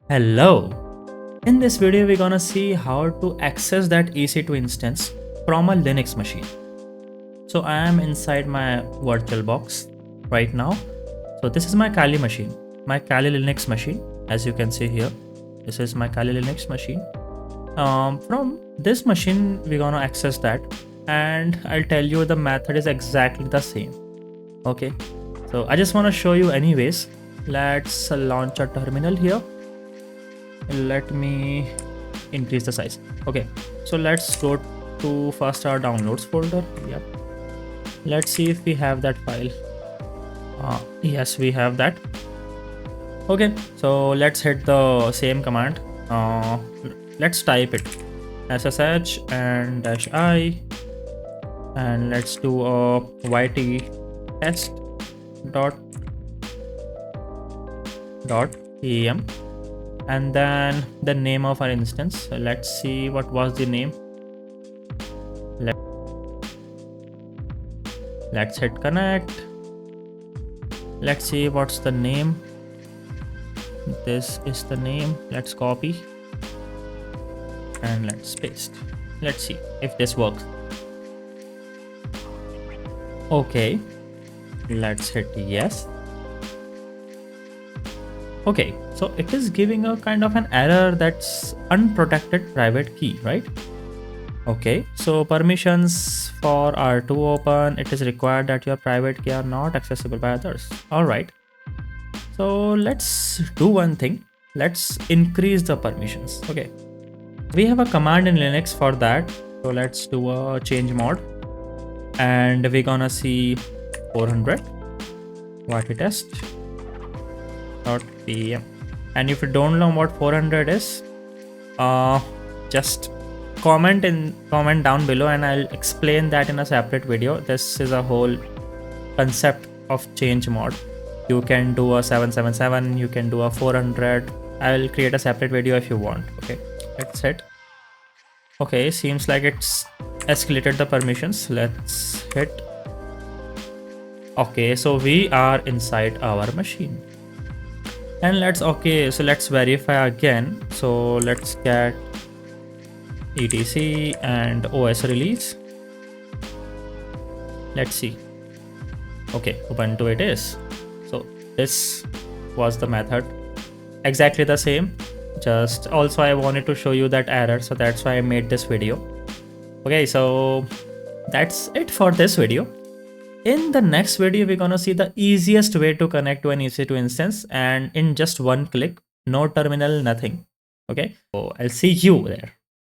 Hello! In this video, we're gonna see how to access that EC2 instance from a Linux machine. So I am inside my virtual box right now. So this is my Kali machine, my Kali Linux machine. As you can see here, this is my Kali Linux machine. From this machine, we're gonna access that, and I'll tell you the method is exactly the same. Okay, so I just want to show you anyways. Let's launch a terminal here. Let me increase the size. Okay, so let's go to first our downloads folder. Yep, let's see if we have that file. Yes, we have that. Okay, so let's hit the same command. Let's type it ssh and -i, and let's do a yt test dot em, and then the name of our instance. Let's see what was the name. Let's hit connect. Let's see what's the name. This is the name. Let's copy and let's paste. Let's see if this works. Okay, let's hit yes. Okay, so it is giving a kind of an error that's unprotected private key, right? Okay, so permissions for R2 open, it is required that your private key are not accessible by others. All right, so let's do one thing. Let's increase the permissions. Okay, we have a command in Linux for that. So let's do a change mod, and we're gonna see 400 yttest.pem. And if you don't know what 400 is, just comment down below and I'll explain that in a separate video. This is a whole concept of change mod. You can do a 777, you can do a 400. I'll create a separate video if you want. Okay, let's hit. Okay, seems like it's escalated the permissions. Let's hit. Okay, so we are inside our machine, and let's verify again. So let's get etc and OS release. Let's see. Okay, Ubuntu it is. So this was the method, exactly the same. Just also I wanted to show you that error, so that's why I made this video. Okay, so that's it for this video. In the next video, we're gonna see the easiest way to connect to an EC2 instance, and in just one click, no terminal, nothing. Okay, so I'll see you there.